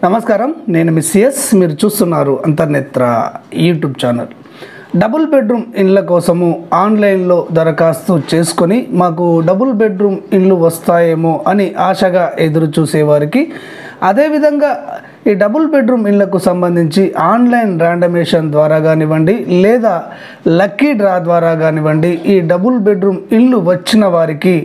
నమస్కారం, నేను మిస్ మీరు చూస్తున్నారు అంతర్నేత్ర యూట్యూబ్ ఛానల్. డబుల్ బెడ్రూమ్ ఇండ్ల కోసము ఆన్లైన్లో దరఖాస్తు చేసుకొని మాకు డబుల్ బెడ్రూమ్ ఇండ్లు వస్తాయేమో అని ఆశగా ఎదురు చూసేవారికి, అదేవిధంగా ఈ డబుల్ బెడ్రూమ్ ఇళ్లకు సంబంధించి ఆన్లైన్ ర్యాండమేషన్ ద్వారా కానివ్వండి లేదా లక్కీ డ్రా ద్వారా కానివ్వండి ఈ డబుల్ బెడ్రూమ్ ఇల్లు వచ్చిన వారికి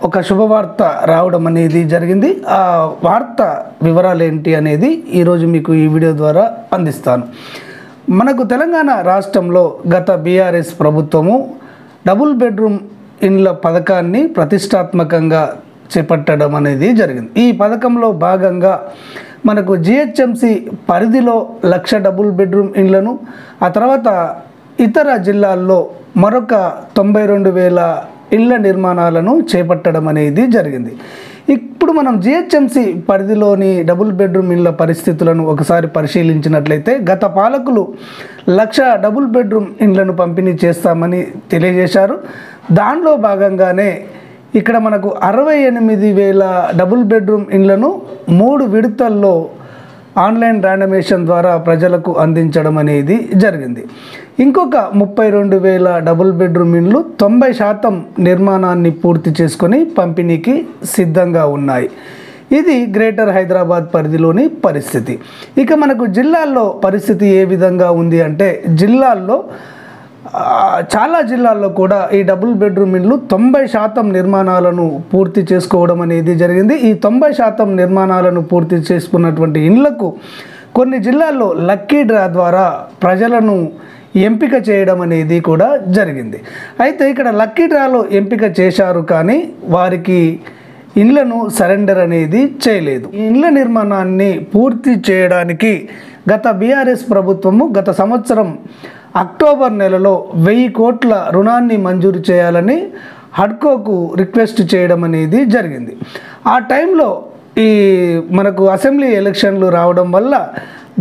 ఒక శుభవార్త రావడం అనేది జరిగింది. ఆ వార్త వివరాలు ఏంటి అనేది ఈరోజు మీకు ఈ వీడియో ద్వారా అందిస్తాను. మనకు తెలంగాణ రాష్ట్రంలో గత బీఆర్ఎస్ ప్రభుత్వము డబుల్ బెడ్రూమ్ ఇండ్ల పథకాన్ని ప్రతిష్టాత్మకంగా చేపట్టడం అనేది జరిగింది. ఈ పథకంలో భాగంగా మనకు జిహెచ్ఎంసి పరిధిలో 1,00,000 డబుల్ బెడ్రూమ్ ఇండ్లను, ఆ తర్వాత ఇతర జిల్లాల్లో మరొక 92,000 ఇళ్ల నిర్మాణాలను చేపట్టడం అనేది జరిగింది. ఇప్పుడు మనం జిహెచ్ఎంసి పరిధిలోని డబుల్ బెడ్రూమ్ ఇళ్ల పరిస్థితులను ఒకసారి పరిశీలించినట్లయితే గత పాలకులు 1,00,000 డబుల్ బెడ్రూమ్ ఇండ్లను పంపిణీ చేస్తామని తెలియజేశారు. దానిలో భాగంగానే ఇక్కడ మనకు 68,000 డబుల్ బెడ్రూమ్ ఇండ్లను 3 విడతల్లో ఆన్లైన్ ర్యాండమేషన్ ద్వారా ప్రజలకు అందించడం అనేది జరిగింది. ఇంకొక 32,000 డబుల్ బెడ్రూమ్ ఇండ్లు 90% నిర్మాణాన్ని పూర్తి చేసుకొని పంపిణీకి సిద్ధంగా ఉన్నాయి. ఇది గ్రేటర్ హైదరాబాద్ పరిధిలోని పరిస్థితి. ఇక మనకు జిల్లాల్లో పరిస్థితి ఏ విధంగా ఉంది అంటే, చాలా జిల్లాల్లో కూడా ఈ డబుల్ బెడ్రూమ్ ఇండ్లు 90% నిర్మాణాలను పూర్తి చేసుకోవడం అనేది జరిగింది. ఈ 90% నిర్మాణాలను పూర్తి చేసుకున్నటువంటి ఇండ్లకు కొన్ని జిల్లాల్లో లక్కీ డ్రా ద్వారా ప్రజలను ఎంపిక చేయడం అనేది కూడా జరిగింది. అయితే ఇక్కడ లక్కీ డ్రాలో ఎంపిక చేశారు, కానీ వారికి ఇండ్లను సరెండర్ అనేది చేయలేదు. ఈ ఇండ్ల నిర్మాణాన్ని పూర్తి చేయడానికి గత బీఆర్ఎస్ ప్రభుత్వము గత సంవత్సరం అక్టోబర్ నెలలో 1,000 కోట్ల రుణాన్ని మంజూరు చేయాలని హడ్కోకు రిక్వెస్ట్ చేయడం అనేది జరిగింది. ఆ టైంలో ఈ మనకు అసెంబ్లీ ఎలక్షన్లు రావడం వల్ల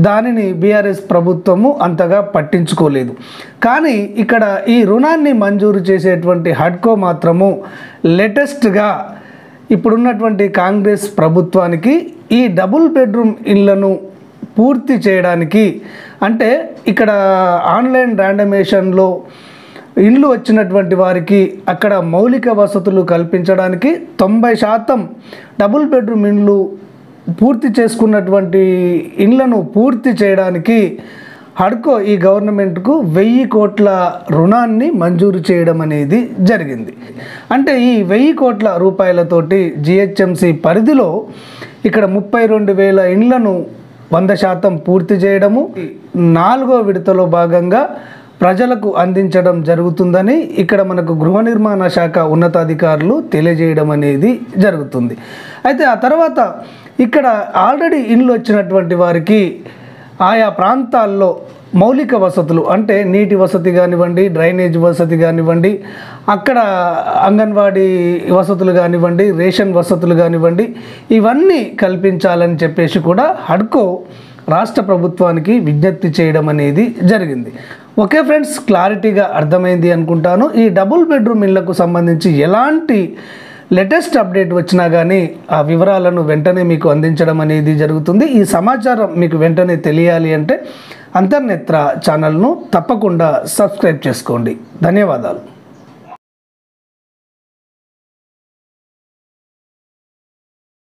దానిని బీఆర్ఎస్ ప్రభుత్వము అంతగా పట్టించుకోలేదు. కానీ ఇక్కడ ఈ రుణాన్ని మంజూరు చేసేటువంటి హడ్కో మాత్రము లేటెస్ట్గా ఇప్పుడున్నటువంటి కాంగ్రెస్ ప్రభుత్వానికి ఈ డబుల్ బెడ్రూమ్ ఇళ్లను పూర్తి చేయడానికి, అంటే ఇక్కడ ఆన్లైన్ ర్యాండమేషన్లో ఇండ్లు వచ్చినటువంటి వారికి అక్కడ మౌలిక వసతులు కల్పించడానికి 90% డబుల్ బెడ్రూమ్ ఇండ్లు పూర్తి చేసుకున్నటువంటి ఇండ్లను పూర్తి చేయడానికి హడ్కో ఈ గవర్నమెంట్కు 1,000 కోట్ల రుణాన్ని మంజూరు చేయడం అనేది జరిగింది. అంటే ఈ 1,000 కోట్ల రూపాయలతోటి జిహెచ్ఎంసి పరిధిలో ఇక్కడ 32,000 ఇండ్లను 100% పూర్తి చేయడము, 4వ విడతలో భాగంగా ప్రజలకు అందించడం జరుగుతుందని ఇక్కడ మనకు గృహ నిర్మాణ శాఖ ఉన్నతాధికారులు తెలియజేయడం అనేది జరుగుతుంది. అయితే ఆ తర్వాత ఇక్కడ ఆల్రెడీ ఇండ్లు వచ్చినటువంటి వారికి ఆయా ప్రాంతాల్లో మౌలిక వసతులు, అంటే నీటి వసతి కానివ్వండి, డ్రైనేజ్ వసతి కానివ్వండి, అక్కడ అంగన్వాడీ వసతులు కానివ్వండి, రేషన్ వసతులు కానివ్వండి, ఇవన్నీ కల్పించాలని చెప్పేసి కూడా హడ్కో రాష్ట్ర ప్రభుత్వానికి విజ్ఞప్తి చేయడం అనేది జరిగింది. ఓకే ఫ్రెండ్స్, క్లారిటీగా అర్థమైంది అనుకుంటాను. ఈ డబుల్ బెడ్రూమ్ ఇళ్లకు సంబంధించి ఎలాంటి లేటెస్ట్ అప్డేట్ వచ్చినా కానీ ఆ వివరాలను వెంటనే మీకు అందించడం అనేది జరుగుతుంది. ఈ సమాచారం మీకు వెంటనే తెలియాలి అంటే అంతర్నేత్ర ఛానల్ను తప్పకుండా సబ్స్క్రైబ్ చేసుకోండి. ధన్యవాదాలు.